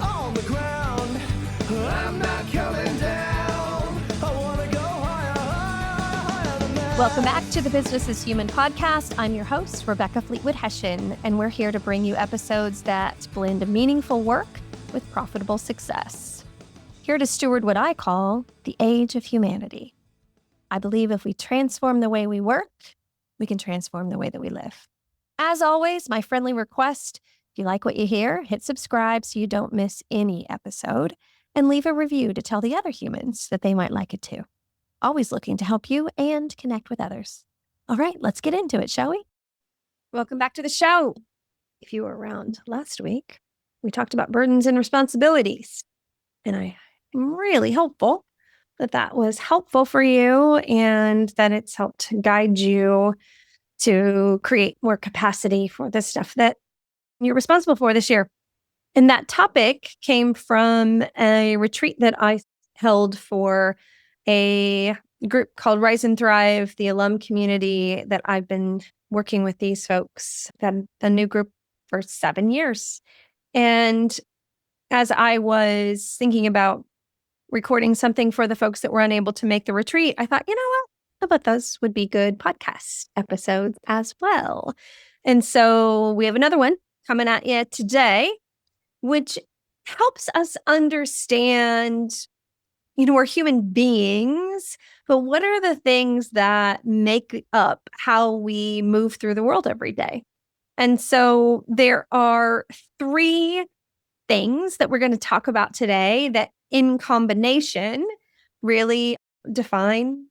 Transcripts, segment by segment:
on the ground. I'm not coming down. I want to go higher, higher, higher than that. Welcome back to the Business is Human podcast. I'm your host, Rebecca Fleetwood Hession, and we're here to bring you episodes that blend meaningful work with profitable success. Here to steward what I call the age of humanity. I believe if we transform the way we work, we can transform the way that we live. As always, my friendly request, if you like what you hear, hit subscribe so you don't miss any episode, and leave a review to tell the other humans that they might like it too. Always looking to help you and connect with others. All right, let's get into it, shall we? Welcome back to the show. If you were around last week, we talked about burdens and responsibilities, and I am really hopeful that that was helpful for you and that it's helped guide you to create more capacity for the stuff that you're responsible for this year. And that topic came from a retreat that I held for a group called Rise and Thrive, the alum community that I've been working with these folks, a new group for 7 years. And as I was thinking about recording something for the folks that were unable to make the retreat, I thought, you know what? How about those would be good podcast episodes as well. And so we have another one coming at you today, which helps us understand, we're human beings, but what are the things that make up how we move through the world every day? And so there are 3 things that we're going to talk about today that in combination really define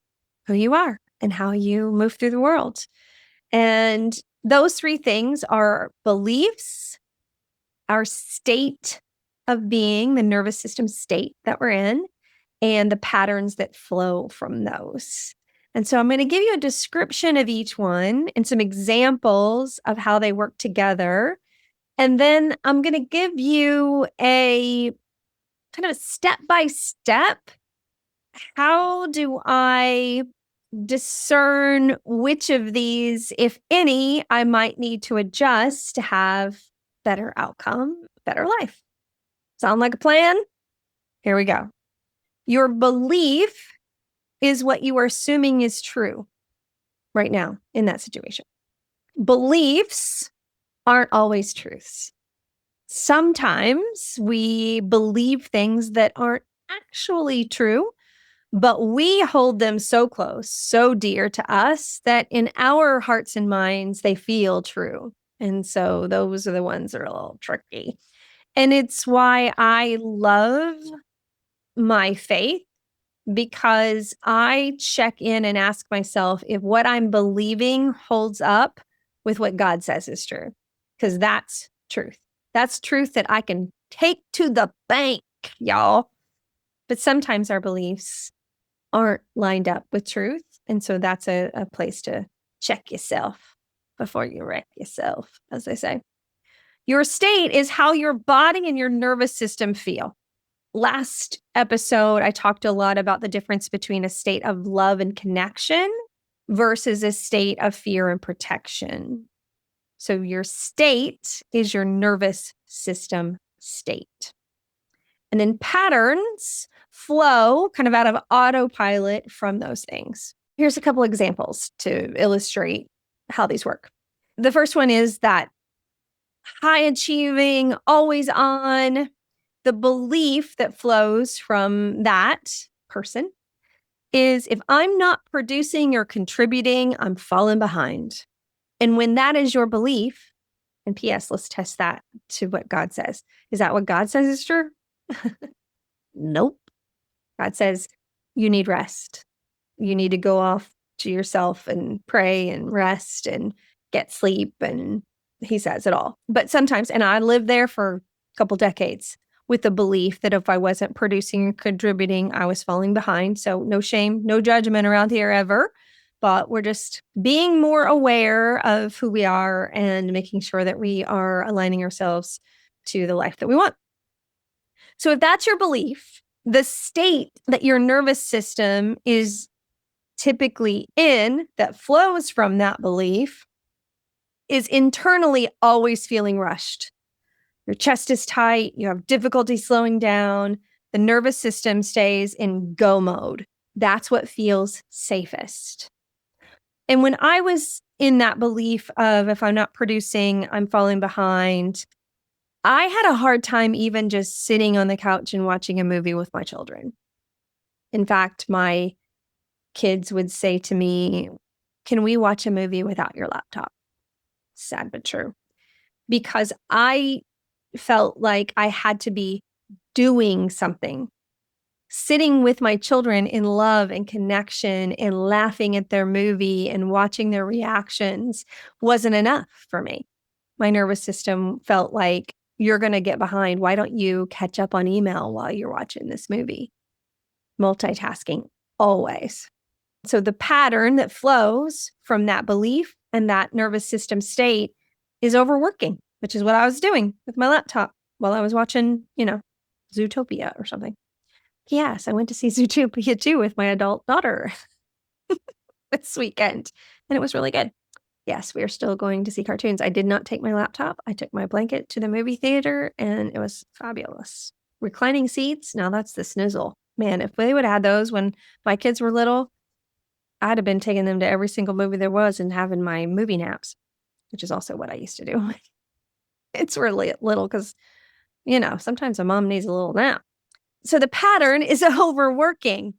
who you are and how you move through the world. And those 3 things are beliefs, our state of being, the nervous system state that we're in, and the patterns that flow from those. And so I'm going to give you a description of each one and some examples of how they work together. And then I'm going to give you a kind of a step-by-step. How do I discern which of these, if any, I might need to adjust to have better outcome, better life? Sound like a plan? Here we go. Your belief is what you are assuming is true right now in that situation. Beliefs aren't always truths. Sometimes we believe things that aren't actually true, but we hold them so close, so dear to us that in our hearts and minds, they feel true. And so those are the ones that are a little tricky. And it's why I love my faith, because I check in and ask myself if what I'm believing holds up with what God says is true, because that's truth. That's truth that I can take to the bank, y'all. But sometimes our beliefs aren't lined up with truth. And so that's a place to check yourself before you wreck yourself, as they say. Your state is how your body and your nervous system feel. Last episode, I talked a lot about the difference between a state of love and connection versus a state of fear and protection. So your state is your nervous system state. And then patterns flow kind of out of autopilot from those things. Here's a couple examples to illustrate how these work. The first one is that high achieving, always on. The belief that flows from that person is if I'm not producing or contributing, I'm falling behind. And when that is your belief, and P.S., let's test that to what God says. Is that what God says is true? Nope. God says you need rest. You need to go off to yourself and pray and rest and get sleep. And he says it all. But sometimes, and I lived there for a couple decades with the belief that if I wasn't producing or contributing, I was falling behind. So no shame, no judgment around here ever. But we're just being more aware of who we are and making sure that we are aligning ourselves to the life that we want. So if that's your belief, the state that your nervous system is typically in that flows from that belief is internally always feeling rushed. Your chest is tight. You have difficulty slowing down. The nervous system stays in go mode. That's what feels safest. And when I was in that belief of if I'm not producing, I'm falling behind, I had a hard time even just sitting on the couch and watching a movie with my children. In fact, my kids would say to me, "Can we watch a movie without your laptop?" Sad but true. Because I felt like I had to be doing something. Sitting with my children in love and connection and laughing at their movie and watching their reactions wasn't enough for me. My nervous system felt like, you're going to get behind. Why don't you catch up on email while you're watching this movie? Multitasking, always. So the pattern that flows from that belief and that nervous system state is overworking, which is what I was doing with my laptop while I was watching, Zootopia or something. Yes, I went to see Zootopia 2 with my adult daughter this weekend, and it was really good. Yes, we are still going to see cartoons. I did not take my laptop. I took my blanket to the movie theater, and it was fabulous. Reclining seats, now that's the snizzle. Man, if they would have had those when my kids were little, I'd have been taking them to every single movie there was and having my movie naps, which is also what I used to do. It's really little because, sometimes a mom needs a little nap. So the pattern is overworking,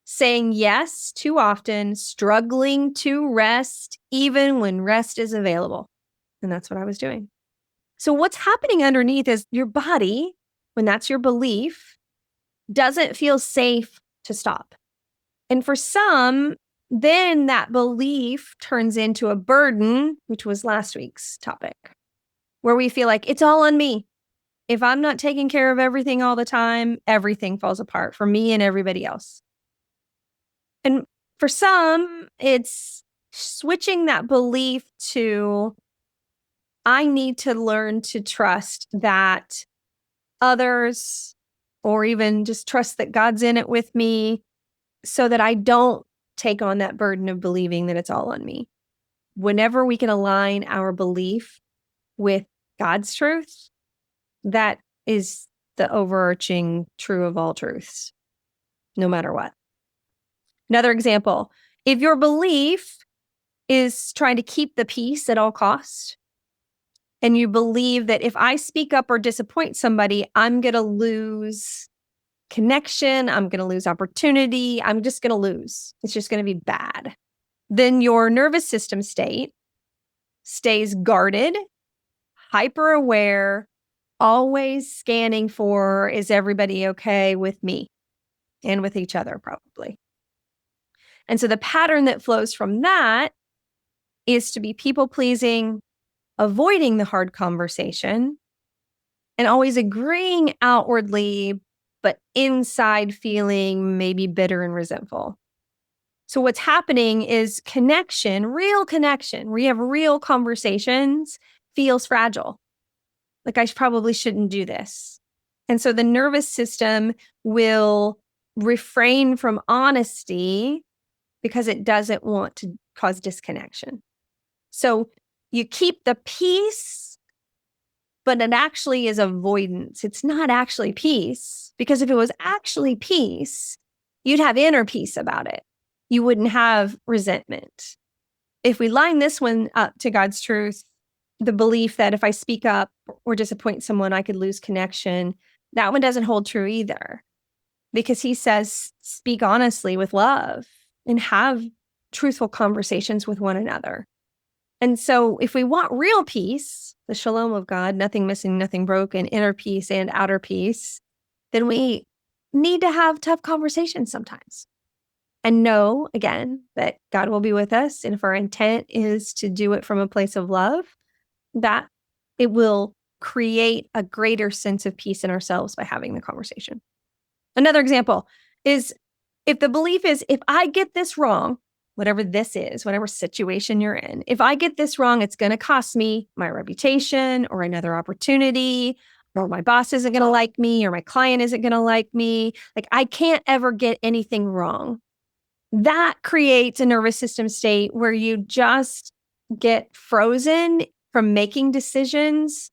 saying yes too often, struggling to rest, even when rest is available. And that's what I was doing. So what's happening underneath is your body, when that's your belief, doesn't feel safe to stop. And for some, then that belief turns into a burden, which was last week's topic, where we feel like it's all on me. If I'm not taking care of everything all the time, everything falls apart for me and everybody else. And for some, it's switching that belief to, I need to learn to trust that others, or even just trust that God's in it with me, so that I don't take on that burden of believing that it's all on me. Whenever we can align our belief with God's truth, that is the overarching true of all truths, no matter what. Another example, if your belief is trying to keep the peace at all costs, and you believe that if I speak up or disappoint somebody, I'm going to lose connection, I'm going to lose opportunity, I'm just going to lose. It's just going to be bad. Then your nervous system state stays guarded, hyper aware, always scanning for, is everybody okay with me and with each other, probably. And so the pattern that flows from that is to be people pleasing, avoiding the hard conversation, and always agreeing outwardly, but inside feeling maybe bitter and resentful. So what's happening is connection, real connection, where you have real conversations, feels fragile. Like, I probably shouldn't do this. And so the nervous system will refrain from honesty because it doesn't want to cause disconnection. So you keep the peace, but it actually is avoidance. It's not actually peace, because if it was actually peace, you'd have inner peace about it. You wouldn't have resentment. If we line this one up to God's truth, the belief that if I speak up or disappoint someone, I could lose connection, that one doesn't hold true either, because he says, speak honestly with love and have truthful conversations with one another. And so if we want real peace, the shalom of God, nothing missing, nothing broken, inner peace and outer peace, then we need to have tough conversations sometimes. And know, again, that God will be with us. And if our intent is to do it from a place of love, that it will create a greater sense of peace in ourselves by having the conversation. Another example is, if the belief is, if I get this wrong, whatever this is, whatever situation you're in, if I get this wrong, it's going to cost me my reputation or another opportunity, or my boss isn't going to like me, or my client isn't going to like me. Like, I can't ever get anything wrong. That creates a nervous system state where you just get frozen from making decisions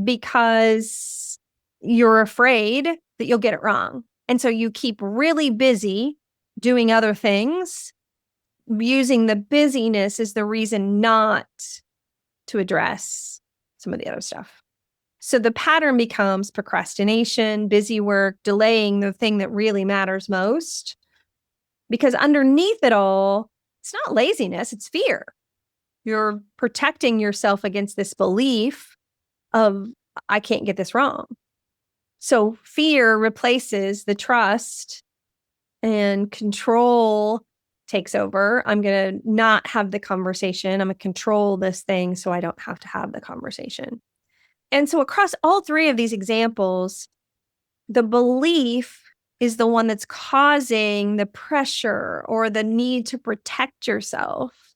because you're afraid that you'll get it wrong. And so you keep really busy doing other things, using the busyness as the reason not to address some of the other stuff. So the pattern becomes procrastination, busy work, delaying the thing that really matters most. Because underneath it all, it's not laziness, it's fear. You're protecting yourself against this belief of, I can't get this wrong. So fear replaces the trust and control takes over. I'm going to not have the conversation. I'm going to control this thing so I don't have to have the conversation. And so across all three of these examples, the belief is the one that's causing the pressure or the need to protect yourself.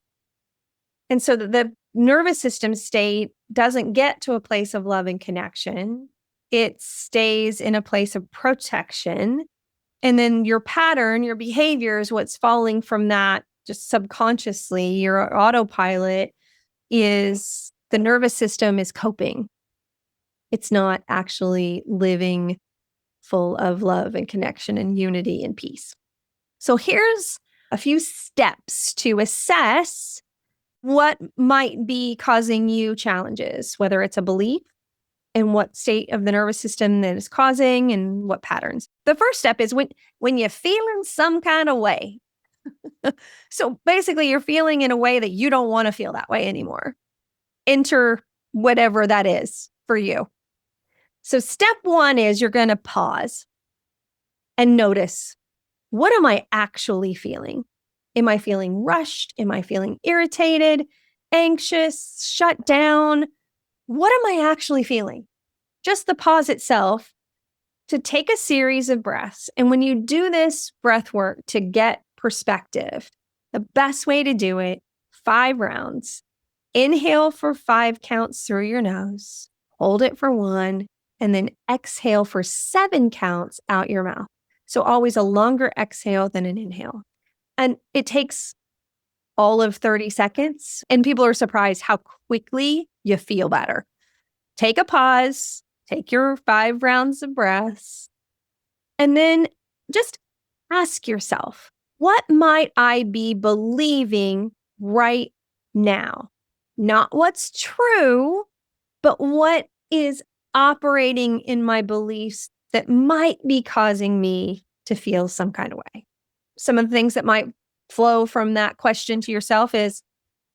And so the nervous system state doesn't get to a place of love and connection. It stays in a place of protection. And then your pattern, your behavior is what's falling from that just subconsciously. Your autopilot is the nervous system is coping. It's not actually living full of love and connection and unity and peace. So here's a few steps to assess what might be causing you challenges, whether it's a belief and what state of the nervous system that is causing and what patterns. The first step is when you're feeling some kind of way. So basically you're feeling in a way that you don't want to feel that way anymore. Enter whatever that is for you. So step one is you're going to pause and notice, what am I actually feeling? Am I feeling rushed? Am I feeling irritated, anxious, shut down? What am I actually feeling? Just the pause itself to take a series of breaths. And when you do this breath work to get perspective, the best way to do it, 5 rounds. Inhale for 5 counts through your nose, hold it for 1, and then exhale for 7 counts out your mouth. So always a longer exhale than an inhale. And it takes all of 30 seconds. And people are surprised how quickly you feel better. Take a pause, take your 5 rounds of breaths, and then just ask yourself, what might I be believing right now? Not what's true, but what is operating in my beliefs that might be causing me to feel some kind of way. Some of the things that might flow from that question to yourself is,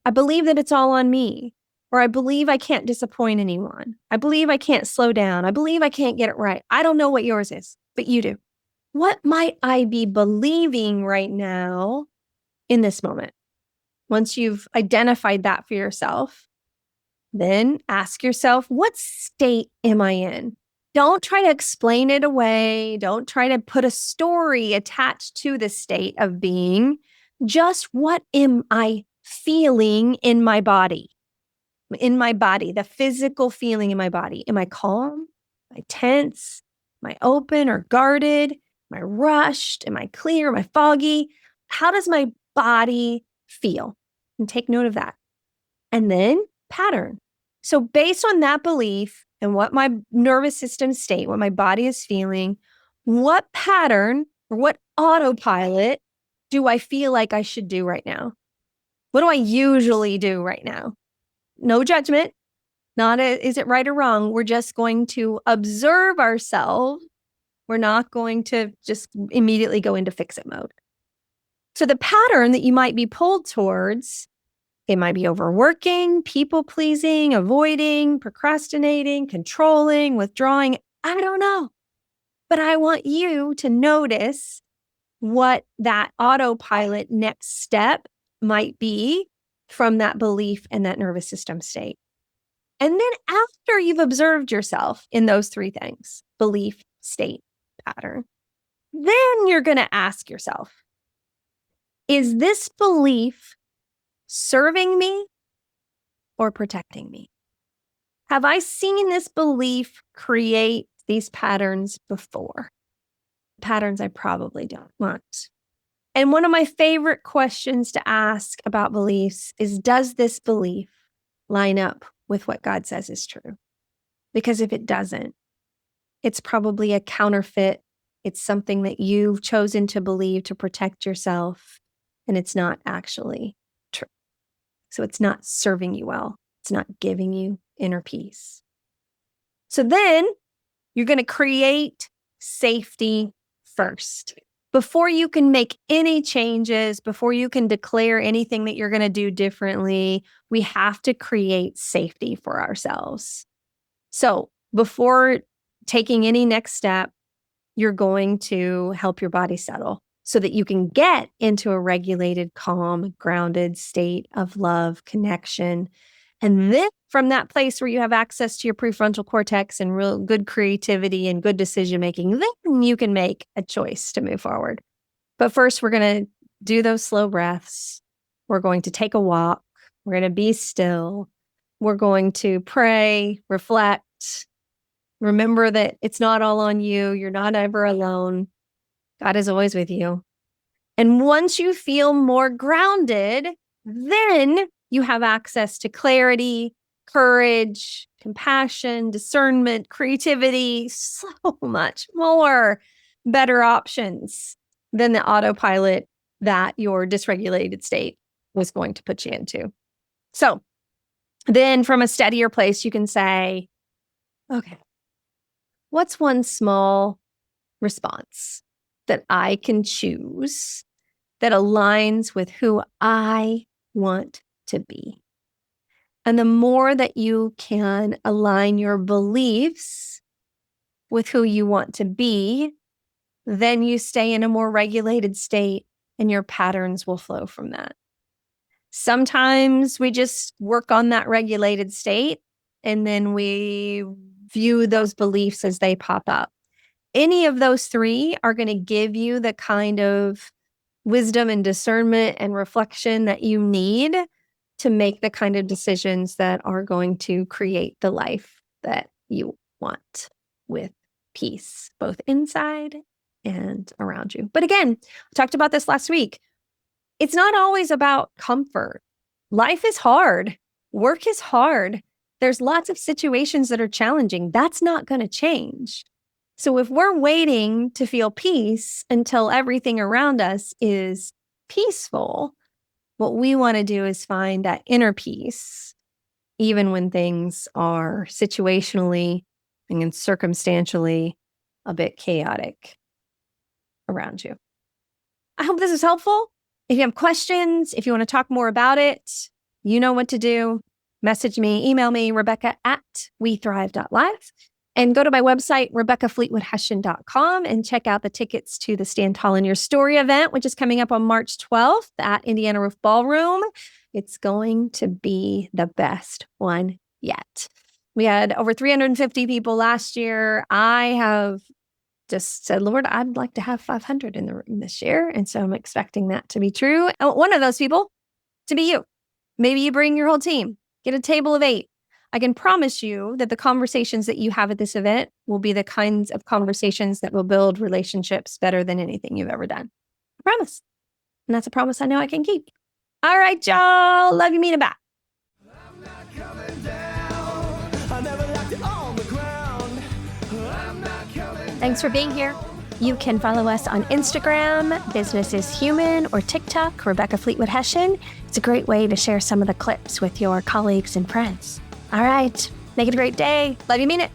I believe that it's all on me, or I believe I can't disappoint anyone. I believe I can't slow down. I believe I can't get it right. I don't know what yours is, but you do. What might I be believing right now in this moment? Once you've identified that for yourself, then ask yourself, what state am I in? Don't try to explain it away. Don't try to put a story attached to the state of being. Just what am I feeling in my body? In my body, the physical feeling in my body. Am I calm? Am I tense? Am I open or guarded? Am I rushed? Am I clear? Am I foggy? How does my body feel? And take note of that. And then pattern. So based on that belief and what my nervous system state, what my body is feeling, what pattern or what autopilot do I feel like I should do right now? What do I usually do right now? No judgment. Is it right or wrong? We're just going to observe ourselves. We're not going to just immediately go into fix-it mode. So the pattern that you might be pulled towards, it might be overworking, people-pleasing, avoiding, procrastinating, controlling, withdrawing. I don't know. But I want you to notice what that autopilot next step might be from that belief and that nervous system state. And then after you've observed yourself in those 3 things, belief, state, pattern, then you're going to ask yourself, is this belief serving me or protecting me? Have I seen this belief create these patterns before? Patterns I probably don't want. And one of my favorite questions to ask about beliefs is, does this belief line up with what God says is true? Because if it doesn't, it's probably a counterfeit. It's something that you've chosen to believe to protect yourself, and it's not actually true. So it's not serving you well. It's not giving you inner peace. So then you're going to create safety first. Before you can make any changes, before you can declare anything that you're going to do differently, we have to create safety for ourselves. So before taking any next step, you're going to help your body settle so that you can get into a regulated, calm, grounded state of love, connection. And then from that place where you have access to your prefrontal cortex and real good creativity and good decision making, then you can make a choice to move forward. But first, we're going to do those slow breaths. We're going to take a walk. We're going to be still. We're going to pray, reflect. Remember that it's not all on you. You're not ever alone. God is always with you. And once you feel more grounded, then you have access to clarity, courage, compassion, discernment, creativity, so much more better options than the autopilot that your dysregulated state was going to put you into. So then from a steadier place, you can say, okay, what's one small response that I can choose that aligns with who I want to be? And the more that you can align your beliefs with who you want to be, then you stay in a more regulated state and your patterns will flow from that. Sometimes we just work on that regulated state and then we view those beliefs as they pop up. Any of those three are going to give you the kind of wisdom and discernment and reflection that you need to make the kind of decisions that are going to create the life that you want with peace, both inside and around you. But again, I talked about this last week. It's not always about comfort. Life is hard. Work is hard. There's lots of situations that are challenging. That's not going to change. So if we're waiting to feel peace until everything around us is peaceful, what we want to do is find that inner peace, even when things are situationally and circumstantially a bit chaotic around you. I hope this is helpful. If you have questions, if you want to talk more about it, you know what to do. Message me, email me, Rebecca@wethrive.live. And go to my website, RebeccaFleetwoodHession.com, and check out the tickets to the Stand Tall in Your Story event, which is coming up on March 12th at Indiana Roof Ballroom. It's going to be the best one yet. We had over 350 people last year. I have just said, Lord, I'd like to have 500 in the room this year. And so I'm expecting that to be true. I want one of those people to be you. Maybe you bring your whole team, get a table of 8. I can promise you that the conversations that you have at this event will be the kinds of conversations that will build relationships better than anything you've ever done. I promise. And that's a promise I know I can keep. All right, y'all. Love you, mean it back. I'm not coming down. I never left it on the ground. I'm not coming Thanks for being here. You can follow us on Instagram, Business is Human, or TikTok, Rebecca Fleetwood Hession. It's a great way to share some of the clips with your colleagues and friends. All right. Make it a great day. Love you, mean it.